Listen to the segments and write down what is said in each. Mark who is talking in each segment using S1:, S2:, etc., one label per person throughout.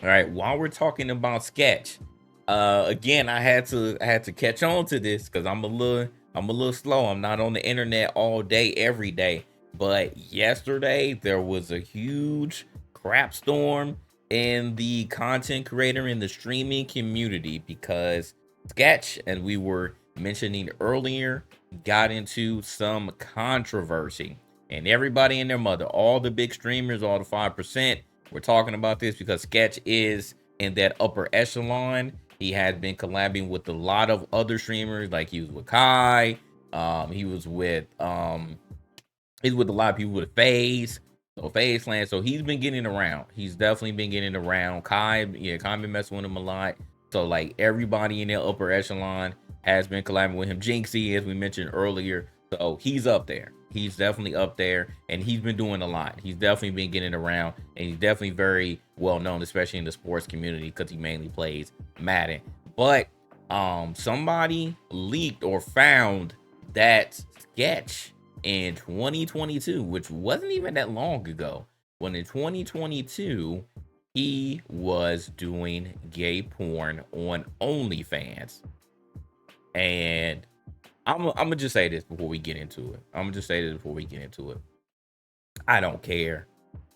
S1: All right, while we're talking about sketch, again, I had to catch on to this because I'm a little slow. I'm not on the internet all day, every day. But yesterday there was a huge crap storm in the content creator in the streaming community because sketch, and we were mentioning earlier, got into some controversy. And everybody and their mother, all the big streamers, all the 5%, we're talking about this because Sketch is in that upper echelon. He has been collabing with a lot of other streamers, like he was with Kai. He was with he's with a lot of people with FaZe. So FaZe Clan. So he's been getting around. He's definitely been getting around. Kai been messing with him a lot. So like everybody in the upper echelon has been collabing with him. Jinxie, as we mentioned earlier. So he's up there. He's definitely up there, and he's been doing a lot. He's definitely been getting around, and he's definitely very well known, especially in the sports community, because he mainly plays Madden. But somebody leaked or found that sketch in 2022, which wasn't even that long ago. When in 2022, he was doing gay porn on OnlyFans. And I'm gonna just say this before we get into it. I don't care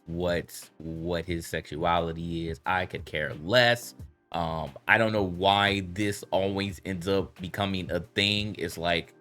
S1: what his sexuality is. I could care less. I don't know why this always ends up becoming a thing. It's like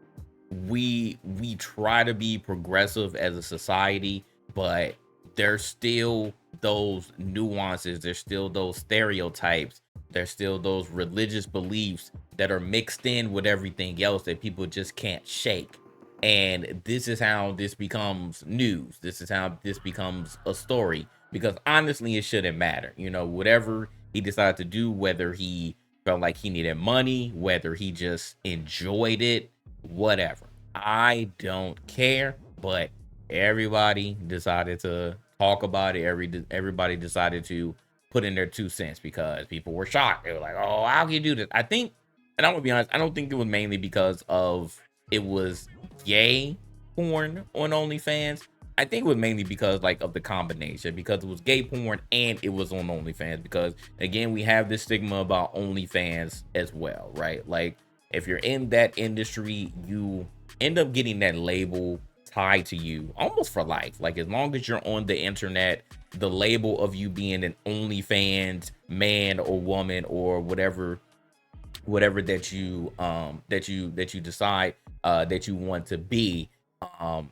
S1: we try to be progressive as a society, but there's still those nuances, there's still those stereotypes, there's still those religious beliefs that are mixed in with everything else that people just can't shake. And this is how this becomes news. This is how this becomes a story, because honestly it shouldn't matter. Whatever he decided to do, whether he felt like he needed money, whether he just enjoyed it, whatever. I don't care, but everybody decided to talk about it. Everybody decided to put in their 2 cents because people were shocked. They were like, "Oh, how can you do this?" I think, and I'm gonna be honest, I don't think it was mainly because of it was gay porn on OnlyFans. I think it was mainly because like of the combination, because it was gay porn and it was on OnlyFans. Because again, we have this stigma about OnlyFans as well, right? Like if you're in that industry, you end up getting that label tied to you almost for life. Like as long as you're on the internet, the label of you being an OnlyFans man or woman or whatever that you decide that you want to be,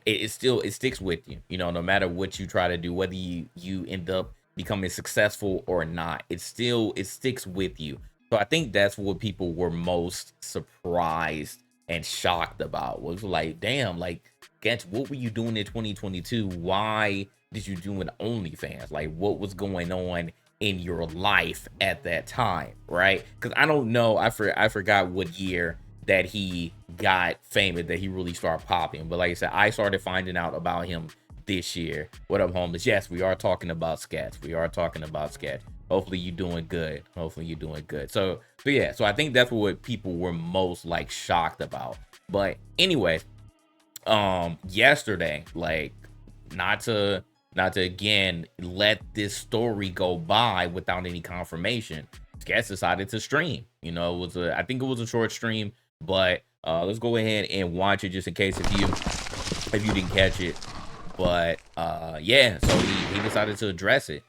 S1: it sticks with you, no matter what you try to do, whether you end up becoming successful or not, it sticks with you. So I think that's what people were most surprised and shocked about, was like, damn, like, Getch, what were you doing in 2022? Why did you do an OnlyFans? Like, what was going on in your life at that time, right? Because I don't know, I forgot what year that he got famous, that he really started popping. But like I said, I started finding out about him this year. What up, homeless? Yes, we are talking about sketch. We are talking about sketch. Hopefully you doing good. Hopefully you doing good. So yeah, so I think that's what people were most like shocked about. But anyway, yesterday, like, not to again let this story go by without any confirmation, Sketch decided to stream. It was I think it was a short stream, but let's go ahead and watch it just in case if you didn't catch it. But yeah, so he decided to address it.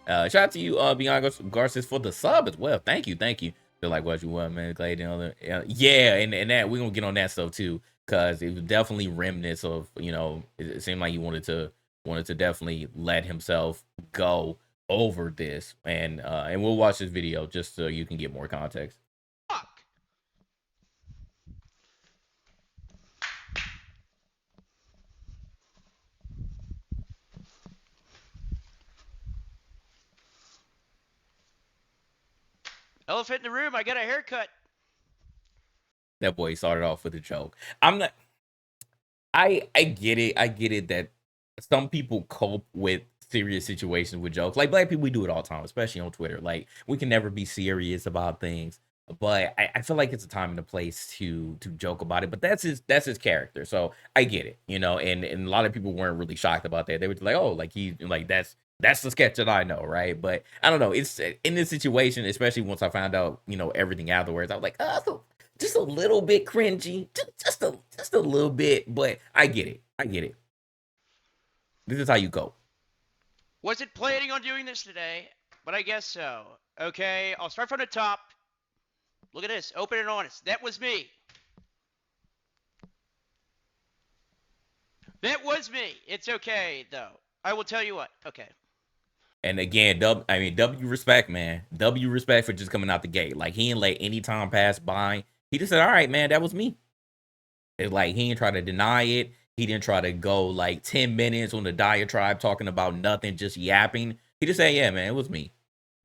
S1: Shout out to you, Beyond Garces, for the sub as well. Thank you. Feel like what you want, man. Glad you know that. Yeah, and that we're gonna get on that stuff too, because it was definitely remnants of, it seemed like he wanted to definitely let himself go over this, and we'll watch this video just so you can get more context.
S2: Fuck. Elephant in the room. I got a haircut.
S1: That boy started off with a joke. I'm not. I get it. I get it that some people cope with serious situations with jokes. Like black people, we do it all the time, especially on Twitter. Like we can never be serious about things. But I feel like it's a time and a place to joke about it. But that's his character. So I get it, and a lot of people weren't really shocked about that. They were just like, oh, like he like That's the sketch that I know, right? But I don't know. It's in this situation, especially once I found out, everything afterwards. I was like, oh, so just a little bit cringy, just a little bit. But I get it. I get it. This is how you go.
S2: Wasn't planning on doing this today, but I guess so. Okay, I'll start from the top. Look at this, open and honest. That was me. That was me. It's okay though. I will tell you what. Okay.
S1: And again, W respect, man. W respect for just coming out the gate. Like he didn't let any time pass by. He just said, "All right, man, that was me." It's like he didn't try to deny it. He didn't try to go like 10 minutes on the diatribe talking about nothing, just yapping. He just said, "Yeah, man, it was me."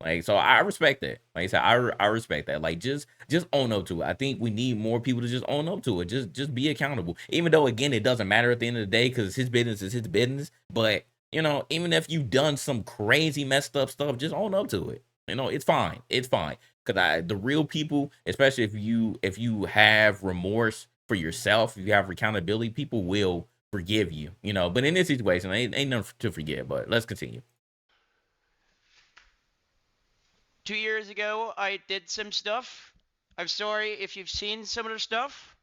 S1: Like, so I respect that. Like I said, I respect that. Like, just own up to it. I think we need more people to just own up to it. Just be accountable. Even though again, it doesn't matter at the end of the day because his business is his business. But even if you've done some crazy messed up stuff, just own up to it. It's fine. It's fine. Because the real people, especially if you have remorse for yourself, if you have accountability, people will forgive you. But in this situation, ain't nothing to forgive. But let's continue.
S2: 2 years ago, I did some stuff. I'm sorry if you've seen some of the stuff.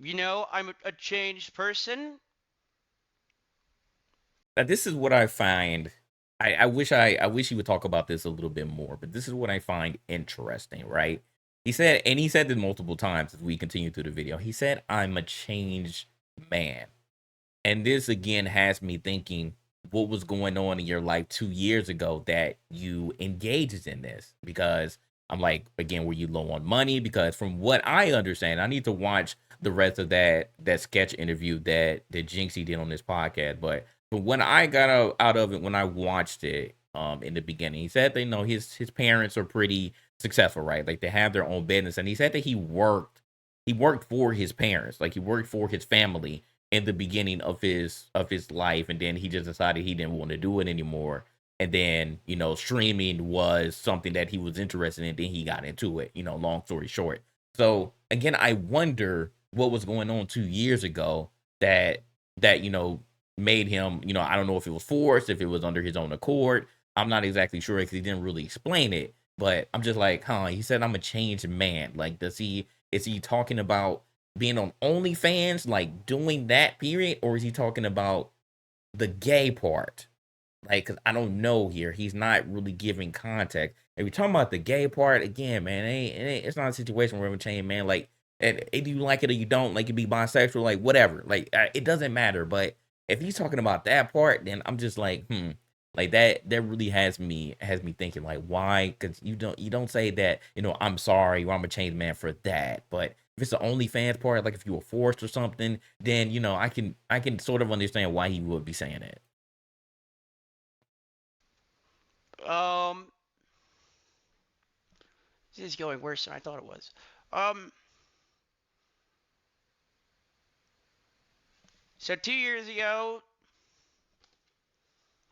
S2: I'm a changed person.
S1: This is what I find. I wish he would talk about this a little bit more, but this is what I find interesting, right? He said this multiple times as we continue through the video. He said, "I'm a changed man." And this again has me thinking what was going on in your life 2 years ago that you engaged in this. Because I'm like, again, were you low on money? Because from what I understand, I need to watch the rest of that sketch interview that Jinxie did on this podcast. But from what I got out of it when I watched it in the beginning, he said they know his parents are pretty successful, right? Like they have their own business. And he said that he worked for his parents, like he worked for his family in the beginning of his life, and then he just decided he didn't want to do it anymore. And then streaming was something that he was interested in. Then he got into it. Long story short. So again, I wonder what was going on 2 years ago that made him. I don't know if it was forced, if it was under his own accord. I'm not exactly sure because he didn't really explain it. But I'm just like, huh? He said I'm a changed man. Like, is he talking about being on OnlyFans, like doing that period, or is he talking about the gay part? Like, cause I don't know here. He's not really giving context. If we're talking about the gay part again, man, it's not a situation where we're saying, man, like, if you like it or you don't, like, you be bisexual, like, whatever. Like, it doesn't matter. But if he's talking about that part, then I'm just like, like that really has me thinking, like, why? Because you don't say that, I'm sorry or I'm a changed man for that. But if it's the OnlyFans part, like if you were forced or something, then I can sort of understand why he would be saying that.
S2: Um, this is going worse than I thought it was. Um, so 2 years ago,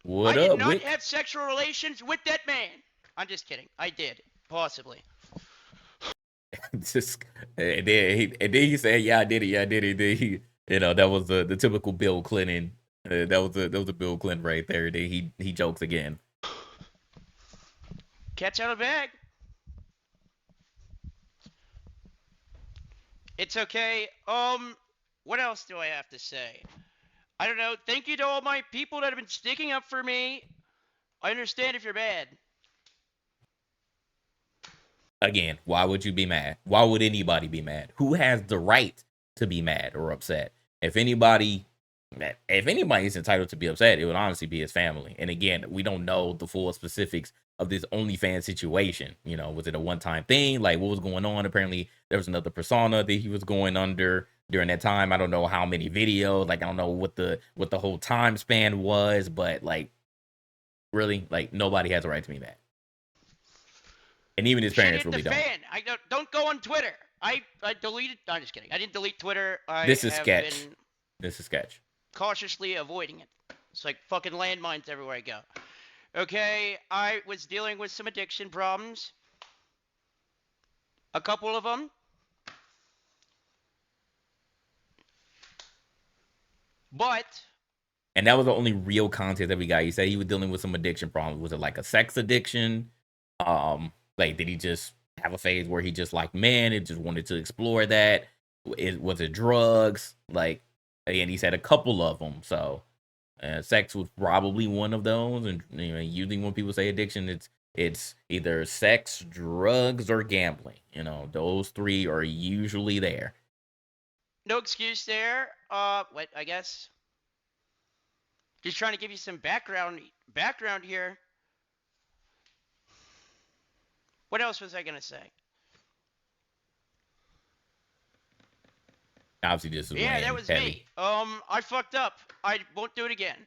S2: I
S1: What
S2: did
S1: up,
S2: not
S1: Wick?
S2: have sexual relations with that man. I'm just kidding. I did, possibly.
S1: Just and then he said, "Yeah, I did it. Yeah, I did it." Then that was the typical Bill Clinton. That was a Bill Clinton right there. Then he jokes again.
S2: Cat's out of the bag. It's okay. What else do I have to say? I don't know. Thank you to all my people that have been sticking up for me. I understand if you're mad.
S1: Again, why would you be mad? Why would anybody be mad? Who has the right to be mad or upset? If anybody, if anybody is entitled to be upset, it would honestly be his family. And again, we don't know the full specifics of this OnlyFans situation. Was it a one-time thing? Like, what was going on? Apparently, there was another persona that he was going under during that time. I don't know how many videos. Like, I don't know what the whole time span was, but like, really, like, nobody has a right to be mad, and even his
S2: Shit
S1: parents
S2: hit the
S1: really don't.
S2: fan. I don't go on Twitter. I deleted. No, I'm just kidding. I didn't delete Twitter. I
S1: This is
S2: have
S1: sketch.
S2: been
S1: This is sketch.
S2: cautiously avoiding it. It's like fucking landmines everywhere I go. Okay, I was dealing with some addiction problems. A couple of them. But
S1: and that was the only real content that we got. He said he was dealing with some addiction problems. Was it like a sex addiction? Like did he just have a phase where he just like man, it just wanted to explore that? Was it drugs? Like, and he said a couple of them. So, sex was probably one of those. And usually when people say addiction, it's either sex, drugs, or gambling. Those three are usually there.
S2: No excuse there. What I guess just trying to give you some background here. What else was I gonna say?
S1: Obviously, this is
S2: Yeah, that
S1: weighing
S2: was
S1: heavy.
S2: me. I fucked up. I won't do it again.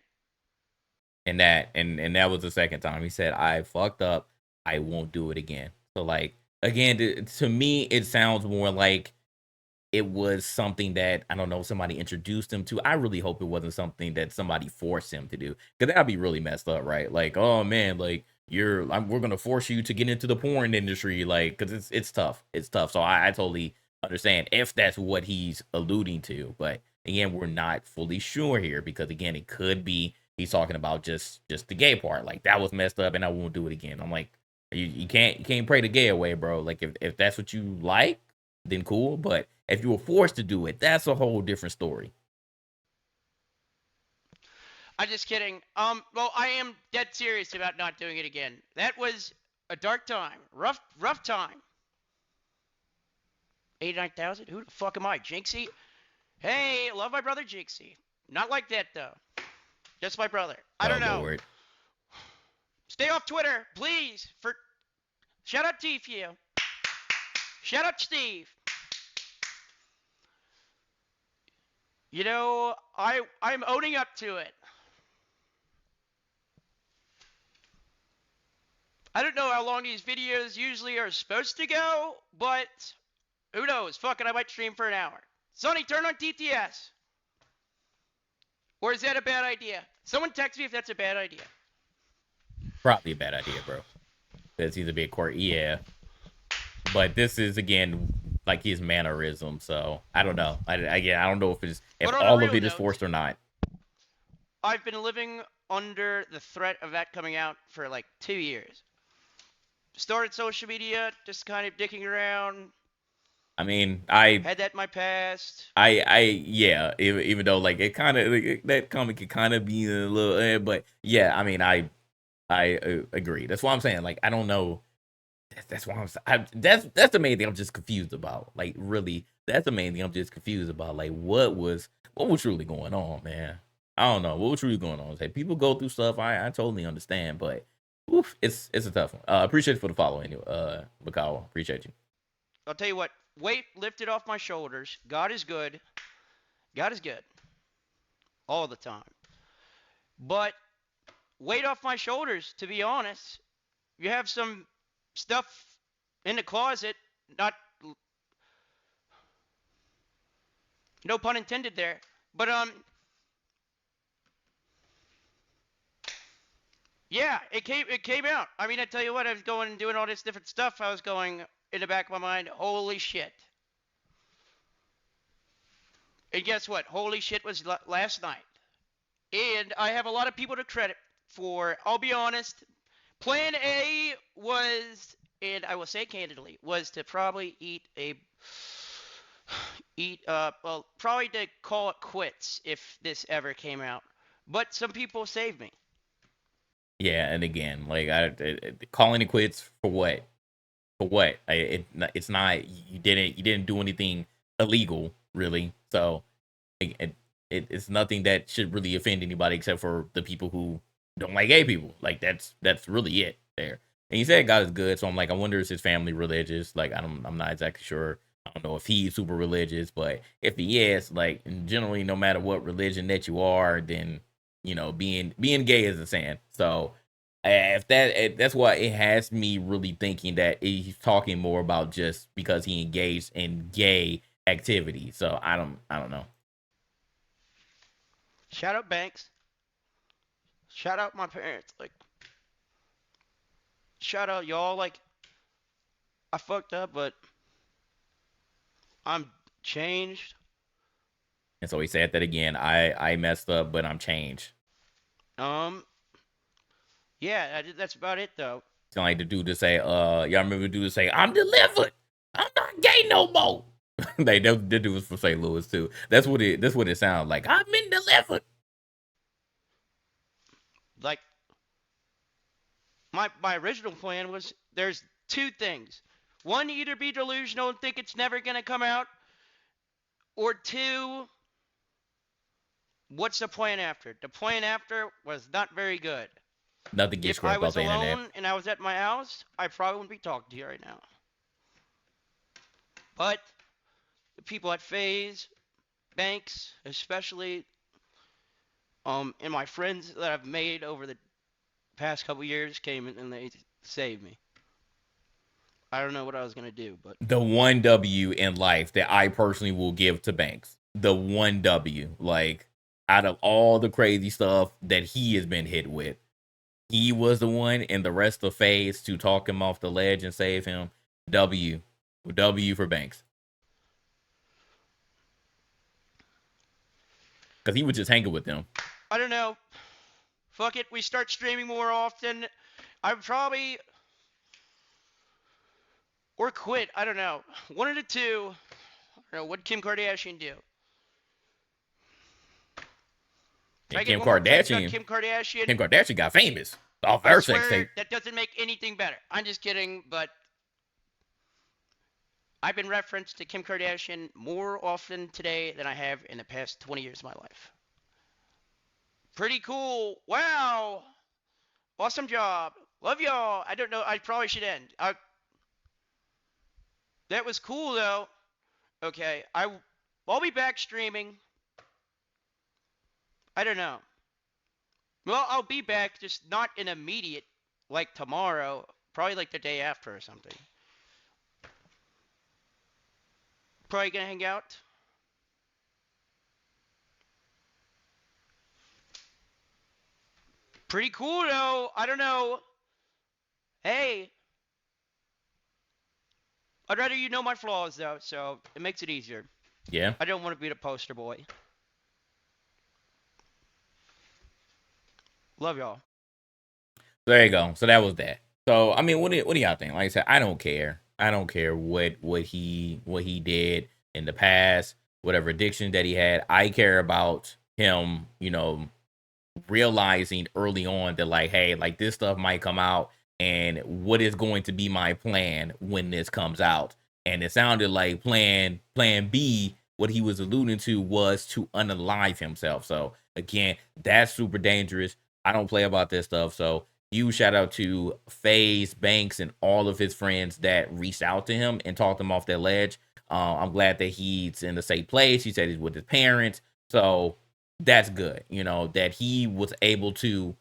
S1: And that was the second time he said I fucked up, I won't do it again. So like again, to me it sounds more like it was something that I don't know somebody introduced him to. I really hope it wasn't something that somebody forced him to do, because that'd be really messed up, right? Like, oh man, like we're gonna force you to get into the porn industry, like, because it's tough, it's tough. So I totally understand if that's what he's alluding to, but again, we're not fully sure here, because again, it could be he's talking about just the gay part, like that was messed up, and I won't do it again. I'm like, you can't pray the gay away, bro. Like if that's what you like, then cool. But if you were forced to do it, that's a whole different story.
S2: I'm just kidding. Well, I am dead serious about not doing it again. That was a dark time, rough time. 89,000? Who the fuck am I, Jinxie? Hey, love my brother Jinxie. Not like that though. Just my brother. I
S1: Oh
S2: don't know.
S1: Lord.
S2: Stay off Twitter, please. For shout out Tfue. Shout out Steve. I'm owning up to it. I don't know how long these videos usually are supposed to go, but who knows? Fuck it, I might stream for an hour. Sonny, turn on TTS. Or is that a bad idea? Someone text me if that's a bad idea.
S1: Probably a bad idea, bro. That's either be a court, yeah. But this is again like his mannerism, so I don't know. I don't know if
S2: But on a
S1: all of
S2: real
S1: it is
S2: note,
S1: forced or not.
S2: I've been living under the threat of that coming out for like 2 years. Started social media, just kind of dicking around.
S1: I mean, I
S2: Had that in my past.
S1: I yeah, even though like it kind of that comic could kind of be a little, but yeah, I mean, I agree. That's why I'm saying like I don't know. That's why that's the main thing I'm just confused about. Like really, that's the main thing I'm just confused about. Like what was really going on, man? I don't know what was really going on. Like people go through stuff. I totally understand, but oof, it's a tough one. Appreciate you for the follow anyway. Makawa, appreciate you.
S2: I'll tell you what, weight lifted off my shoulders. God is good. God is good. All the time. But weight off my shoulders, to be honest. You have some stuff in the closet, not, no pun intended there. But, yeah, it came out. I mean, I tell you what, I was going and doing all this different stuff. I was going in the back of my mind, holy shit. And guess what? Holy shit was last night. And I have a lot of people to credit for, I'll be honest, plan A was, and I will say candidly, was to probably well, probably to call it quits if this ever came out. But some people saved me.
S1: Yeah, and again, like calling it quits for what? For what? It's not you didn't do anything illegal really. So it, it's nothing that should really offend anybody except for the people who don't like gay people. Like that's really it there. And he said God is good, so I'm like, I wonder is his family religious? Like I'm not exactly sure. I don't know if he's super religious, but if he is, like generally, no matter what religion that you are, then being gay is a sin. So if that's why it has me really thinking that he's talking more about just because he engaged in gay activity. So I don't know.
S2: Shout out Banks. Shout out my parents. Like, shout out y'all. Like, I fucked up, but I'm changed.
S1: And so he said that again. I messed up, but I'm changed.
S2: Um, yeah, that's about it though.
S1: Sound like the dude to say, y'all remember the dude to say, I'm delivered. I'm not gay no more. The dude was from St. Louis too. That's what it sounds like. I've been delivered.
S2: Like my original plan was there's two things. One, either be delusional and think it's never gonna come out, or two, what's the plan after? The plan after was not very good.
S1: Nothing gets
S2: If I
S1: scrubbed off
S2: was
S1: the internet.
S2: alone and I was at my house, I probably wouldn't be talking to you right now. But the people at FaZe, Banks, especially, and my friends that I've made over the past couple years came in and they saved me. I don't know what I was gonna do, but
S1: The one W in life that I personally will give to Banks. The one W. Like, out of all the crazy stuff that he has been hit with, he was the one in the rest of FaZe to talk him off the ledge and save him. W. W for Banks. Because he was just hanging with them.
S2: I don't know. Fuck it, we start streaming more often. I probably or quit. I don't know. One of the two. I don't know. What Kim Kardashian do? Can I
S1: And
S2: get
S1: Kim
S2: one more text on
S1: Kardashian.
S2: Kim Kardashian?
S1: Kim Kardashian got famous off
S2: I
S1: her sex
S2: swear
S1: tape.
S2: that doesn't make anything better. I'm just kidding, but I've been referenced to Kim Kardashian more often today than I have in the past 20 years of my life. Pretty cool. Wow. Awesome job. Love y'all. I don't know. I probably should end. That was cool though. Okay. I'll be back streaming. I don't know. Well, I'll be back, just not in immediate, like tomorrow. Probably like the day after or something. Probably gonna hang out. Pretty cool though. I don't know. Hey, I'd rather you know my flaws though, so it makes it easier.
S1: Yeah.
S2: I don't want to be the poster boy. Love y'all.
S1: There you go. So that was that. So I mean, what do y'all think? Like I said, I don't care. I don't care what he did in the past, whatever addiction that he had. I care about him, realizing early on that, like, hey, like, this stuff might come out, and what is going to be my plan when this comes out. And it sounded like plan B, what he was alluding to, was to unalive himself. So again, that's super dangerous. I don't play about this stuff. So huge shout out to FaZe, Banks, and all of his friends that reached out to him and talked him off that ledge. I'm glad that he's in the safe place. He said he's with his parents. So that's good, that he was able to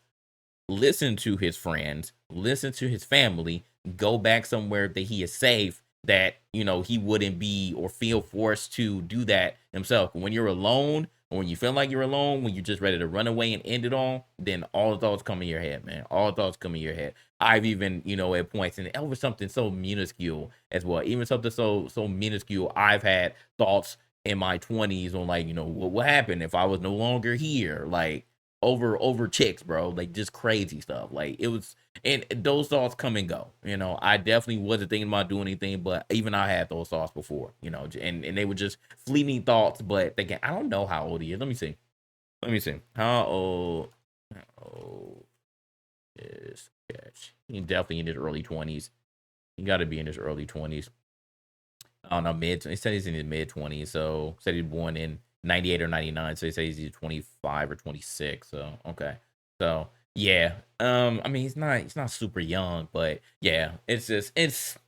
S1: listen to his friends, listen to his family, go back somewhere that he is safe, that, he wouldn't be or feel forced to do that himself. When you're alone, or when you feel like you're alone, when you're just ready to run away and end it all, then all the thoughts come in your head, man. All the thoughts come in your head. I've even, at points, and over something so minuscule as well, even something so minuscule, I've had thoughts in my 20s on, like, what happened if I was no longer here, like, over chicks, bro, like, just crazy stuff. Like, it was, and those thoughts come and go. I definitely wasn't thinking about doing anything, but even I had those thoughts before, and they were just fleeting thoughts. But thinking, I don't know how old he is. Let me see. How old is Sketch? He definitely in his early 20s. He got to be in his early 20s. I don't know, he said he's in his mid 20s. So said he's born in 98 or 99. So he says he's 25 or 26. So okay. So yeah. I mean, he's not super young, but yeah, it's just it's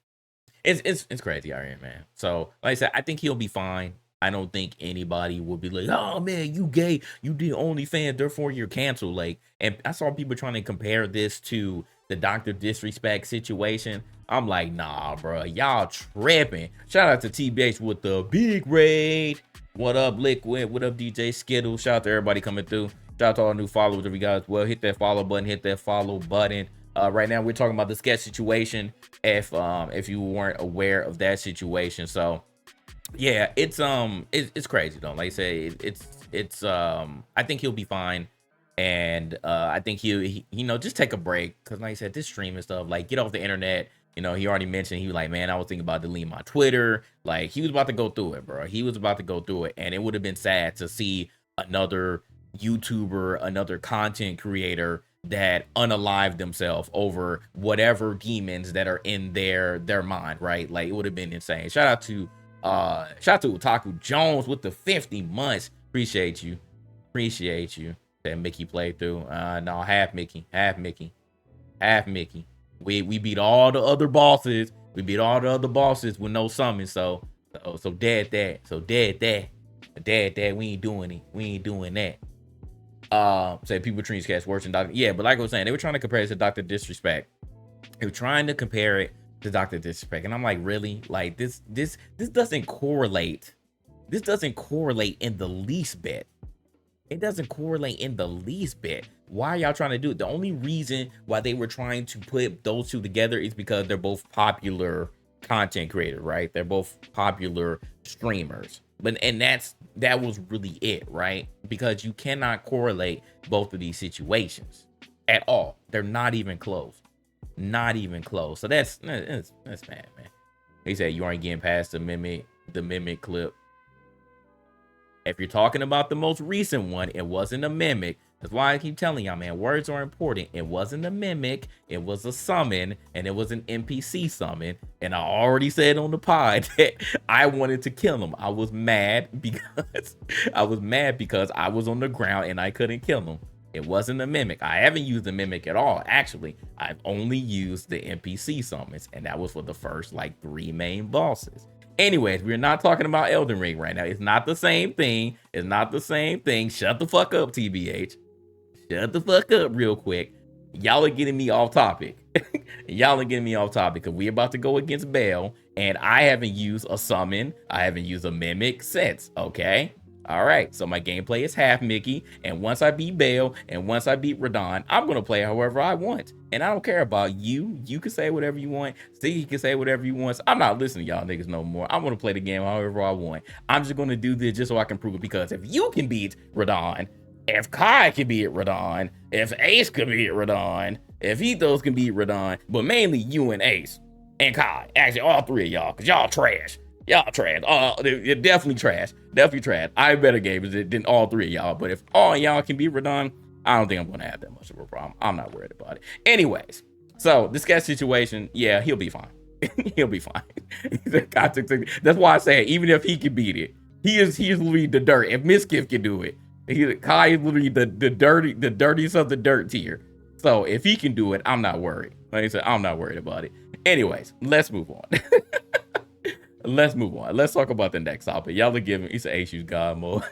S1: crazy out here, man. So like I said, I think he'll be fine. I don't think anybody would be like, oh man, you gay, you did OnlyFans, therefore you're canceled. Like, and I saw people trying to compare this to the Dr. Disrespect situation. I'm like, nah, bro, y'all tripping. Shout out to TBH with the big raid. What up, Liquid? What up, DJ Skittle? Shout out to everybody coming through. Shout out to all the new followers of you guys. Well, hit that follow button. Hit that follow button. Right now, we're talking about the sketch situation. If you weren't aware of that situation, so Yeah, it's crazy though. Like I say, it's I think he'll be fine, and I think you know, just take a break because like I said, this streaming stuff, like get off the internet. You know, he already mentioned he was like, man, I was thinking about deleting my Twitter. Like he was about to go through it, bro. He was about to go through it, and it would have been sad to see another YouTuber, another content creator that unalive themselves over whatever demons that are in their mind, right? Like it would have been insane. Shout out to Otaku Jones with the 50 months. Appreciate you. Appreciate you. That Mickey playthrough. No, half Mickey. Half Mickey. Half Mickey. We beat all the other bosses. We beat all the other bosses with no summon. So dead that. So dead that. Dead that. We ain't doing it. We ain't doing that. Say people treat cats worse than Doctor. Yeah, but like I was saying, they were trying to compare it to Doctor Disrespect. They were trying to compare it to Doctor Disrespect, and I'm like, really? Like this doesn't correlate. This doesn't correlate in the least bit. It doesn't correlate in the least bit. Why are y'all trying to do it? The only reason why they were trying to put those two together is because they're both popular content creators, right? They're both popular streamers. And that was really it, right? Because you cannot correlate both of these situations at all. They're not even close. Not even close. So that's bad, man. He said you aren't getting past the mimic clip. If you're talking about the most recent one, it wasn't a mimic. That's why I keep telling y'all, man, words are important. It wasn't a mimic, it was a summon, and it was an NPC summon. And I already said on the pod that I wanted to kill him. I was mad because I was on the ground and I couldn't kill him. It wasn't a mimic. I haven't used the mimic at all. Actually, I've only used the NPC summons, and that was for the first like 3 main bosses. Anyways, we're not talking about Elden Ring right now. It's not the same thing. It's not the same thing. Shut the fuck up, TBH. Shut the fuck up real quick. Y'all are getting me off topic. Y'all are getting me off topic because we about to go against Bale, and I haven't used a summon. I haven't used a mimic since, okay? All right, so my gameplay is half Mickey, and once I beat Bale, and once I beat Radon, I'm going to play however I want. And I don't care about you. You can say whatever you want. Steve can say whatever you want. I'm not listening to y'all niggas no more. I'm going to play the game however I want. I'm just going to do this just so I can prove it, because if you can beat Radon, if Kai can beat Radon, if Ace can beat Radon, if Ethos can beat Radon, but mainly you and Ace and Kai, actually all 3 of y'all, because y'all trash. Y'all trash. They're definitely trash. Definitely trash. I have better gamers than all 3 of y'all. But if all y'all can be Radon, I don't think I'm gonna have that much of a problem. I'm not worried about it. Anyways, so this guy's situation, yeah, he'll be fine. He'll be fine. That's why I say even if he can beat it, he is literally the dirt. If Miskiff can do it, Kai is literally the dirtiest of the dirt tier. So if he can do it, I'm not worried. Like I said, I'm not worried about it. Anyways, let's move on. Let's move on. Let's talk about the next topic. Y'all are giving it's an issues god mode.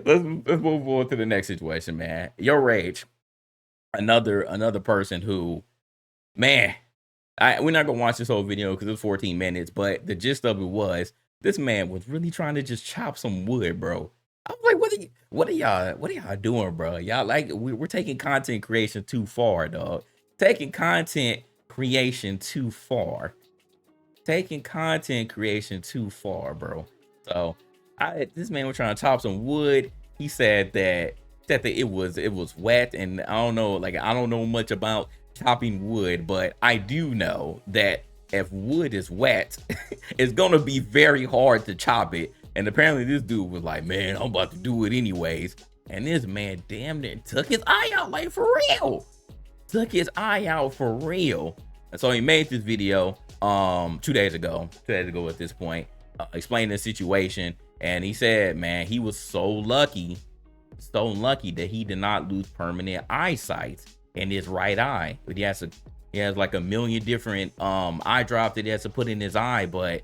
S1: let's move on to the next situation, man. Your rage. Another person who, man, we're not gonna watch this whole video because it's 14 minutes, but the gist of it was this man was really trying to just chop some wood, bro. I was like, what are y'all doing, bro? Y'all like we're taking content creation too far, dog. Taking content creation too far. Taking content creation too far, bro. So this man was trying to chop some wood. He said that it was wet, and I don't know much about chopping wood, but I do know that if wood is wet, it's gonna be very hard to chop it. And apparently this dude was like, man, I'm about to do it anyways. And this man damn near took his eye out, like for real. Took his eye out for real. And so he made this video 2 days ago at this point, explaining the situation. And he said, man, he was so lucky that he did not lose permanent eyesight in his right eye. But he has like a million different eye drops that he has to put in his eye. But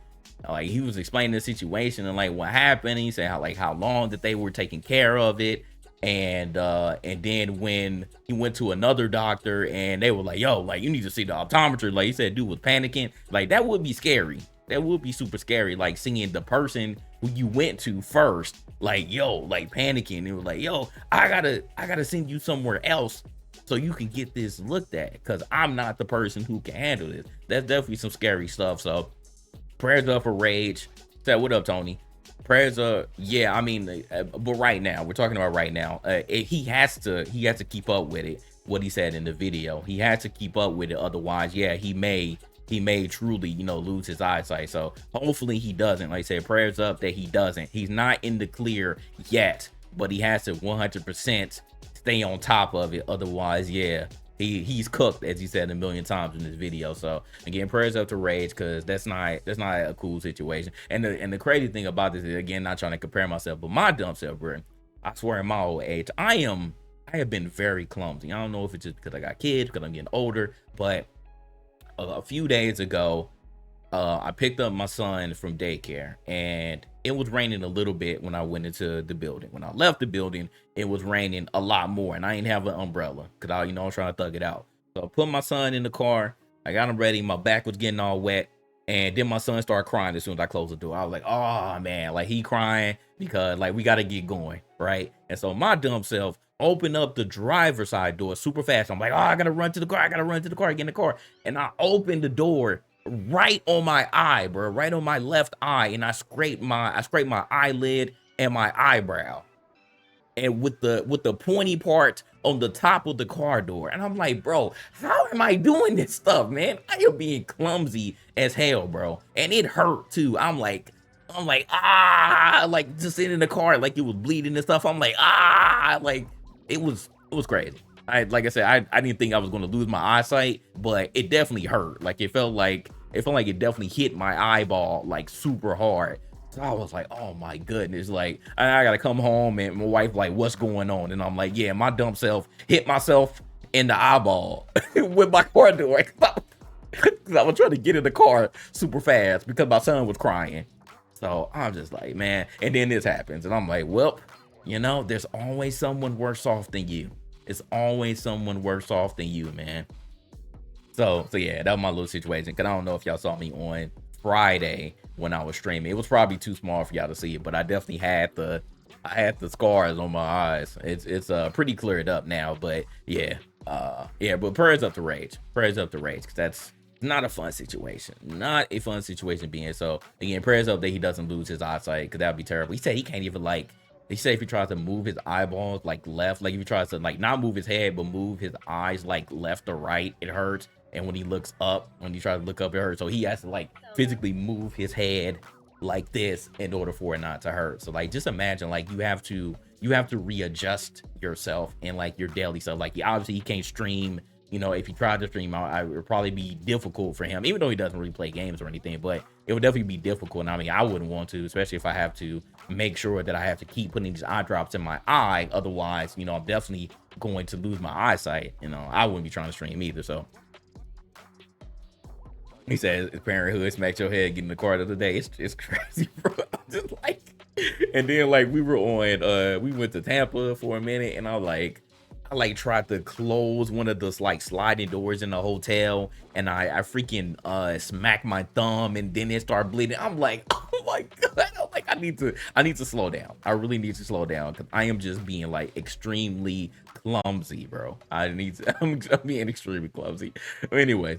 S1: like he was explaining the situation and like what happened. And he said how long that they were taking care of it. And then when he went to another doctor and they were like, yo, like you need to see the optometrist, like he said dude was panicking. Like that would be scary. That would be super scary, like seeing the person who you went to first like, yo, like panicking. It was like, yo, I gotta send you somewhere else so you can get this looked at, because I'm not the person who can handle this. That's definitely some scary stuff. So prayers up for Rage. Said, what up, Tony? Prayers yeah, I mean, but right now, we're talking about right now. He has to keep up with it. What he said in the video, he has to keep up with it. Otherwise, yeah, he may truly, lose his eyesight. So hopefully he doesn't. Like I said, prayers up that he doesn't. He's not in the clear yet, but he has to 100% stay on top of it. Otherwise, yeah, he's cooked, as he said a million times in this video. So again, prayers up to Rage, because that's not a cool situation. And the crazy thing about this is, again, not trying to compare myself, but my dumb self, bro, I swear in my old age, I have been very clumsy. I don't know if it's just because I got kids, because I'm getting older, but a few days ago, I picked up my son from daycare, and it was raining a little bit when I went into the building. When I left the building, it was raining a lot more, and I didn't have an umbrella because I was trying to thug it out. So I put my son in the car. I got him ready. My back was getting all wet, and then my son started crying as soon as I closed the door. I was like, oh man, like he crying because like we got to get going, right? And so my dumb self opened up the driver's side door super fast. I'm like, oh, I gotta run to the car. I gotta run to the car, get in the car, and I opened the door right on my eye, bro, right on my left eye, and I scraped my eyelid and my eyebrow, and with the pointy part on the top of the car door. And I'm like, bro, how am I doing this stuff, man? I am being clumsy as hell, bro, and it hurt too. I'm like, like just sitting in the car, like it was bleeding and stuff. I'm like, like it was crazy. Like I said, I didn't think I was going to lose my eyesight, but it definitely hurt. Like it felt like it definitely hit my eyeball like super hard. So I was like, oh my goodness, like I gotta come home, and my wife like, what's going on? And I'm like, yeah, my dumb self hit myself in the eyeball with my car door. Cause I was trying to get in the car super fast because my son was crying. So I'm just like, man, and then this happens, and I'm like, well, there's always someone worse off than you. It's always someone worse off than you, man. So yeah, that was my little situation. Cause I don't know if y'all saw me on Friday when I was streaming. It was probably too small for y'all to see it, but I definitely had the scars on my eyes. It's pretty cleared up now, but yeah. But prayers up to Rage. Prayers up to Rage, cause that's not a fun situation. Not a fun situation being. So again, prayers up that he doesn't lose his eyesight, cause that'd be terrible. He said he can't even like. They say if he tries to move his eyeballs like left, like if he tries to like not move his head but move his eyes like left or right, it hurts. And when he looks up, when he tries to look up, it hurts. So he has to like physically move his head like this in order for it not to hurt. So like just imagine like you have to readjust yourself in like your daily stuff. Like obviously he can't stream. If he tried to stream out, it would probably be difficult for him, even though he doesn't really play games or anything, but it would definitely be difficult. And I mean, I wouldn't want to, especially if I have to make sure that I have to keep putting these eye drops in my eye. Otherwise, I'm definitely going to lose my eyesight. I wouldn't be trying to stream either. So he says, parenthood smacked your head getting the car the other day. It's crazy, bro. I'm just like, and then like we went to Tampa for a minute, and I tried to close one of those like sliding doors in the hotel, and I freaking smacked my thumb, and then it started bleeding. I'm like, oh my god, I'm like, I need to slow down. I really need to slow down, because I am just being like extremely clumsy, bro. I'm being extremely clumsy. Anyway.